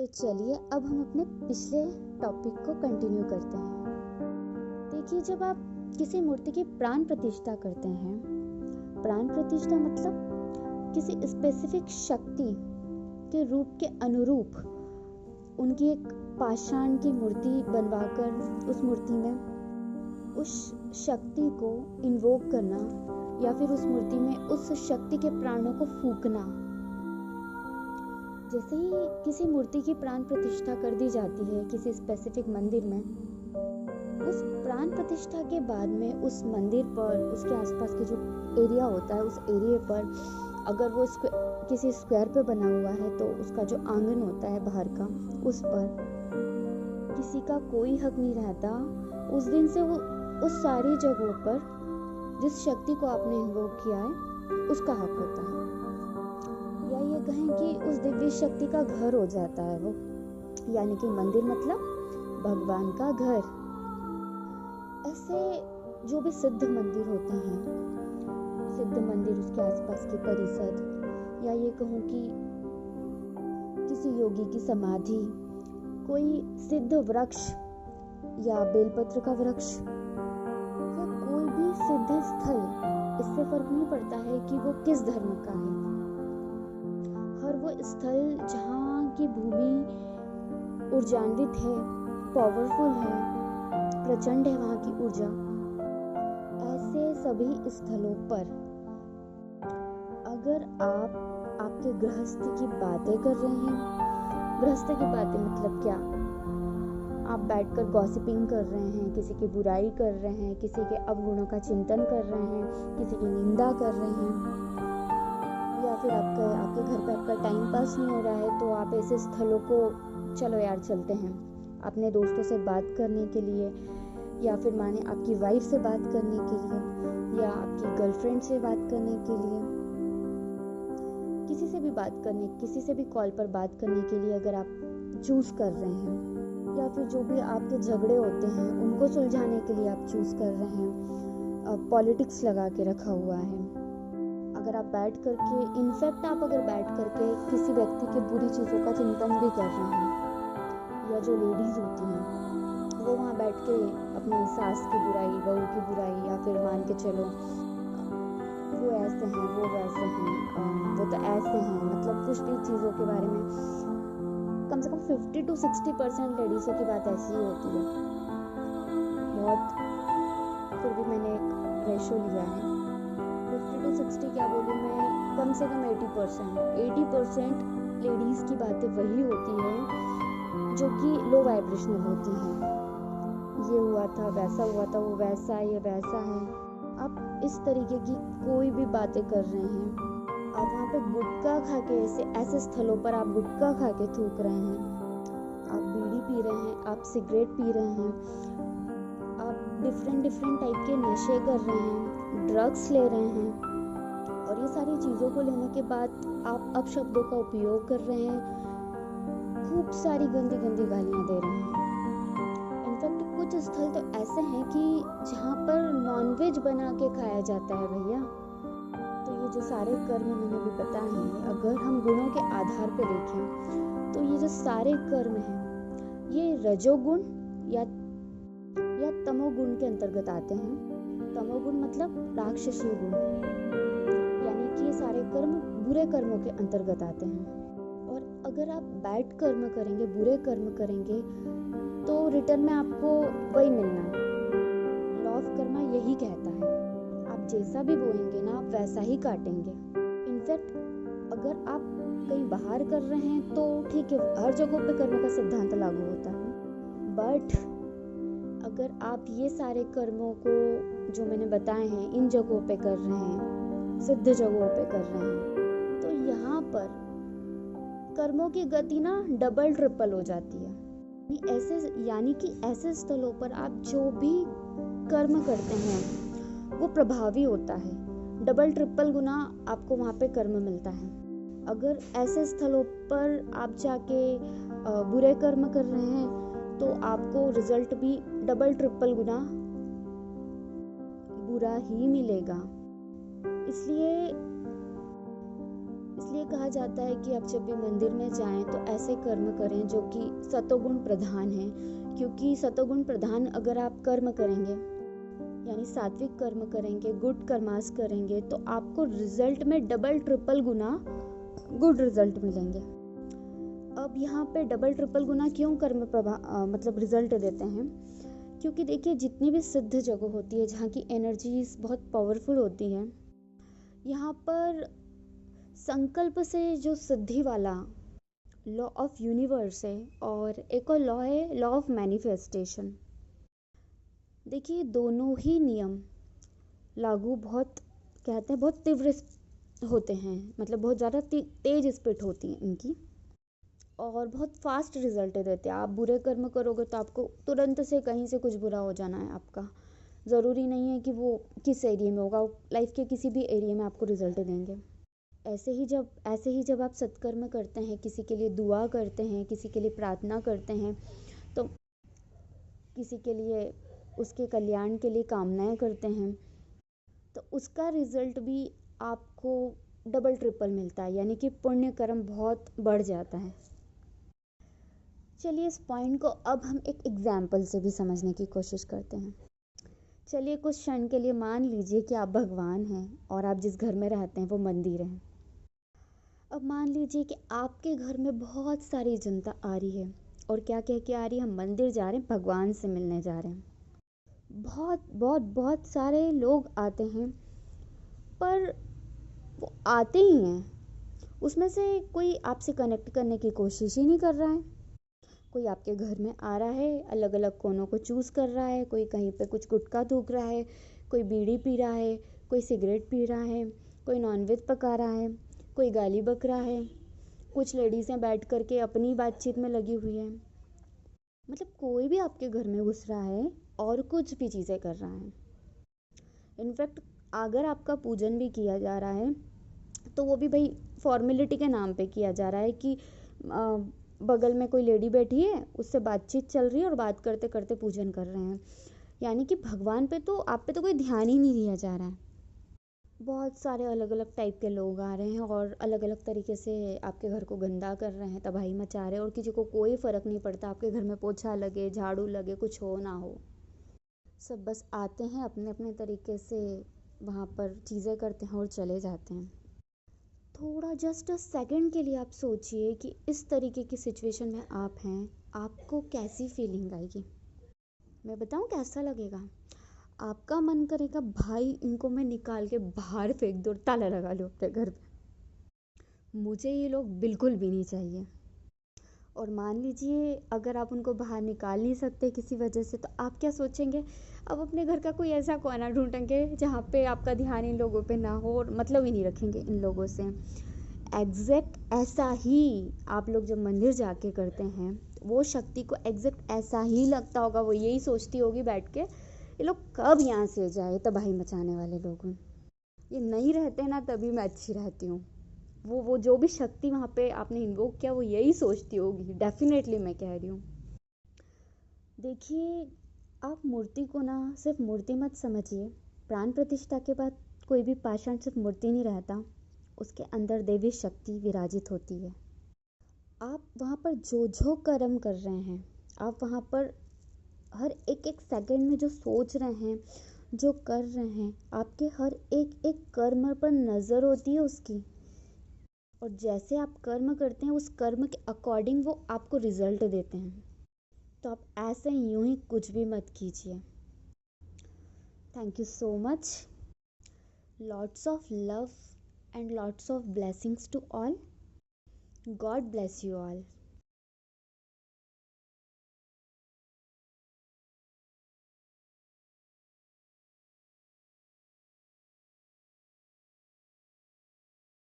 तो चलिए अब हम अपने पिछले टॉपिक को कंटिन्यू करते हैं। देखिए, जब आप किसी मूर्ति की प्राण प्रतिष्ठा करते हैं, प्राण प्रतिष्ठा मतलब किसी स्पेसिफिक शक्ति के रूप के अनुरूप उनकी एक पाषाण की मूर्ति बनवाकर उस मूर्ति में उस शक्ति को इन्वोक करना या फिर उस मूर्ति में उस शक्ति के प्राणों को फूंकना। जैसे ही किसी मूर्ति की प्राण प्रतिष्ठा कर दी जाती है किसी स्पेसिफिक मंदिर में, उस प्राण प्रतिष्ठा के बाद में उस मंदिर पर उसके आसपास के जो एरिया होता है, उस एरिया पर अगर वो किसी स्क्वायर पे बना हुआ है तो उसका जो आंगन होता है बाहर का, उस पर किसी का कोई हक नहीं रहता। उस दिन से वो उस सारी जगहों पर जिस शक्ति को आपने इन्वोक किया है उसका हक होता है, या ये कहें कि उस दिव्य शक्ति का घर हो जाता है वो, यानी कि मंदिर मतलब भगवान का घर। ऐसे जो भी सिद्ध मंदिर होते हैं, सिद्ध मंदिर, उसके आसपास के परिसर, या ये कहूँ कि किसी योगी की समाधि, कोई सिद्ध वृक्ष या बेलपत्र का वृक्ष, या कोई भी सिद्ध स्थल, इससे फर्क नहीं पड़ता है कि वो किस धर्म का है। हर वो स्थल जहाँ की भूमि ऊर्जान्वित है, पावरफुल है, प्रचंड है वहाँ की ऊर्जा, ऐसे सभी स्थलों पर अगर आप आपके गृहस्थ की बातें कर रहे हैं, गृहस्थ की बातें मतलब क्या, आप बैठकर गॉसिपिंग कर रहे हैं, किसी की बुराई कर रहे हैं, किसी के अवगुणों का चिंतन कर रहे हैं, किसी की निंदा कर रहे हैं, या फिर आपके घर पे आपका टाइम पास नहीं हो रहा है तो आप ऐसे स्थलों को चलो यार चलते हैं अपने दोस्तों से बात करने के लिए, या फिर माने आपकी वाइफ से बात करने के लिए, या आपकी गर्लफ्रेंड से बात करने के लिए, किसी से भी कॉल पर बात करने के लिए अगर आप चूज कर रहे हैं, या फिर जो भी आपके झगड़े होते हैं उनको सुलझाने के लिए आप चूज कर रहे हैं, पॉलिटिक्स लगा के रखा हुआ है, अगर आप बैठ करके, इनफैक्ट आप अगर बैठ करके किसी व्यक्ति के बुरी चीज़ों का चिंतन भी कर रहे हैं, या जो लेडीज होती हैं वो वहाँ बैठ के अपनी सास की बुराई, बहू की बुराई, या फिर मान के चलो वो ऐसे हैं, वो वैसे हैं, वो तो ऐसे हैं, मतलब कुछ भी चीज़ों के बारे में कम से कम 50 to 60% लेडीज़ों की बात ऐसी ही होती है। बहुत, फिर भी मैंने एक रेशो लिया है 50 to 60, क्या बोलूँ मैं, कम से कम 80% लेडीज़ की बातें वही होती है जो कि लो वाइब्रेशनल होती हैं। ये हुआ था, वैसा हुआ था, वो वैसा है, ये वैसा है। आप इस तरीके की कोई भी बातें कर रहे हैं, आप वहाँ पे गुटखा खा के, ऐसे स्थलों पर आप गुटखा खा के थूक रहे हैं, आप बीड़ी पी रहे हैं, आप सिगरेट पी रहे हैं, आप डिफरेंट टाइप के नशे कर रहे हैं, ड्रग्स ले रहे हैं, और ये सारी चीज़ों को लेने के बाद आप अपशब्दों का उपयोग कर रहे हैं, खूब सारी गंदी गालियाँ दे रहे हैं। इनफैक्ट कुछ स्थल तो ऐसे हैं कि जहाँ पर नॉनवेज बना के खाया जाता है भैया। तो ये जो सारे कर्म मैंने भी बताए हैं, अगर हम गुणों के आधार पर देखें तो ये जो सारे कर्म हैं ये रजोगुण या तमोगुण के अंतर्गत आते हैं। तमोगुण मतलब राक्षसी गुण, यानी कि ये सारे कर्म बुरे कर्मों के अंतर्गत आते हैं। और अगर आप बैड कर्म करेंगे, बुरे कर्म करेंगे, तो रिटर्न में आपको वही मिलना है। लॉ ऑफ कर्मा यही कहता है, आप जैसा भी बोएंगे ना, आप वैसा ही काटेंगे। इनफैक्ट अगर आप कहीं बाहर कर रहे हैं तो ठीक है, हर जगहों पे कर्म का सिद्धांत लागू होता है, बट अगर आप ये सारे कर्मों को जो मैंने बताए हैं इन जगहों पे कर रहे हैं, सिद्ध जगहों पे कर रहे हैं, तो यहाँ पर कर्मों की गति ना डबल ट्रिपल हो जाती है। यानी कि ऐसे स्थलों पर आप जो भी कर्म करते हैं वो प्रभावी होता है, डबल ट्रिपल गुना आपको वहाँ पे कर्म मिलता है। अगर ऐसे स्थलों पर आप जाके बुरे कर्म कर रहे हैं तो आपको रिजल्ट भी डबल ट्रिपल गुना बुरा ही मिलेगा। इसलिए इसलिए कहा जाता है कि आप जब भी मंदिर में जाएं तो ऐसे कर्म करें जो कि सतोगुण प्रधान हैं, क्योंकि सतोगुण प्रधान अगर आप कर्म करेंगे यानी सात्विक कर्म करेंगे, गुड कर्मास करेंगे, तो आपको रिजल्ट में डबल ट्रिपल गुना गुड रिजल्ट मिलेंगे। अब यहाँ पे डबल ट्रिपल गुना क्यों कर्म मतलब रिजल्ट देते हैं, क्योंकि देखिए जितनी भी सिद्ध जगह होती है जहाँ की एनर्जीज बहुत पावरफुल होती है, यहाँ पर संकल्प से जो सिद्धि वाला लॉ ऑफ यूनिवर्स है और एक और लॉ है लॉ ऑफ मैनिफेस्टेशन। देखिए दोनों ही नियम लागू बहुत कहते हैं बहुत तीव्र होते हैं, मतलब बहुत ज़्यादा तेज स्पीड होती है इनकी और बहुत फास्ट रिजल्ट देते हैं। आप बुरे कर्म करोगे तो आपको तुरंत से कहीं से कुछ बुरा हो जाना है आपका, ज़रूरी नहीं है कि वो किस एरिया में होगा, लाइफ के किसी भी एरिया में आपको रिजल्ट देंगे। ऐसे ही जब आप सत्कर्म करते हैं, किसी के लिए दुआ करते हैं, किसी के लिए प्रार्थना करते हैं, तो किसी के लिए उसके कल्याण के लिए कामनाएं करते हैं, तो उसका रिजल्ट भी आपको डबल ट्रिपल मिलता है, यानी कि पुण्य कर्म बहुत बढ़ जाता है। चलिए इस पॉइंट को अब हम एक एग्जाम्पल से भी समझने की कोशिश करते हैं। चलिए कुछ क्षण के लिए मान लीजिए कि आप भगवान हैं और आप जिस घर में रहते हैं वो मंदिर है। अब मान लीजिए कि आपके घर में बहुत सारी जनता आ रही है और क्या कह के आ रही है, हम मंदिर जा रहे हैं, भगवान से मिलने जा रहे हैं। बहुत बहुत बहुत सारे लोग आते हैं, पर वो आते ही हैं, उसमें से कोई आपसे कनेक्ट करने की कोशिश ही नहीं कर रहा है। कोई आपके घर में आ रहा है, अलग अलग कोनों को चूज़ कर रहा है, कोई कहीं पे कुछ गुटखा थूक रहा है, कोई बीड़ी पी रहा है, कोई सिगरेट पी रहा है, कोई नॉनवेज पका रहा है, कोई गाली बक रहा है, कुछ लेडीज़ें बैठ करके अपनी बातचीत में लगी हुई हैं। मतलब कोई भी आपके घर में घुस रहा है और कुछ भी चीज़ें कर रहा है। इनफैक्ट अगर आपका पूजन भी किया जा रहा है तो वो भी भाई फॉर्मेलिटी के नाम पे किया जा रहा है कि बगल में कोई लेडी बैठी है, उससे बातचीत चल रही है और बात करते करते पूजन कर रहे हैं, यानी कि भगवान पे तो आप पे तो कोई ध्यान ही नहीं दिया जा रहा है। बहुत सारे अलग अलग टाइप के लोग आ रहे हैं और अलग अलग तरीके से आपके घर को गंदा कर रहे हैं, तबाही मचा रहे हैं, और किसी को कोई फ़र्क नहीं पड़ता आपके घर में पोछा लगे, झाड़ू लगे, कुछ हो ना हो, सब बस आते हैं अपने अपने तरीके से वहाँ पर चीज़ें करते हैं और चले जाते हैं। थोड़ा जस्ट अ सेकंड के लिए आप सोचिए कि इस तरीके की सिचुएशन में आप हैं, आपको कैसी फीलिंग आएगी। मैं बताऊँ कैसा लगेगा? आपका मन करेगा भाई इनको मैं निकाल के बाहर फेंक दूँ, ताला लगा लो अपने घर पे, मुझे ये लोग बिल्कुल भी नहीं चाहिए। और मान लीजिए अगर आप उनको बाहर निकाल नहीं सकते किसी वजह से, तो आप क्या सोचेंगे, अब अपने घर का कोई ऐसा कोना ढूंढेंगे जहाँ पे आपका ध्यान इन लोगों पे ना हो और मतलब ही नहीं रखेंगे इन लोगों से। एग्जैक्ट ऐसा ही आप लोग जब मंदिर जाके करते हैं, वो शक्ति को एग्जैक्ट ऐसा ही लगता होगा, वो यही सोचती होगी बैठ के, ये लोग कब यहाँ से जाए, तबाही मचाने वाले लोग, ये नहीं रहते ना तभी मैं अच्छी रहती हूँ। वो जो भी शक्ति वहाँ पे आपने इन्वोक किया वो यही सोचती होगी, डेफिनेटली मैं कह रही हूँ। देखिए आप मूर्ति को ना सिर्फ मूर्ति मत समझिए, प्राण प्रतिष्ठा के बाद कोई भी पाषाण सिर्फ मूर्ति नहीं रहता, उसके अंदर देवी शक्ति विराजित होती है। आप वहाँ पर जो कर्म कर रहे हैं, आप वहाँ पर हर एक एक सेकंड में जो सोच रहे हैं, जो कर रहे हैं, आपके हर एक एक कर्म पर नज़र होती है उसकी, और जैसे आप कर्म करते हैं उस कर्म के अकॉर्डिंग वो आपको रिजल्ट देते हैं। तो आप ऐसे यूं ही कुछ भी मत कीजिए। Thank you so much, lots of love and lots of blessings to all, God bless you all.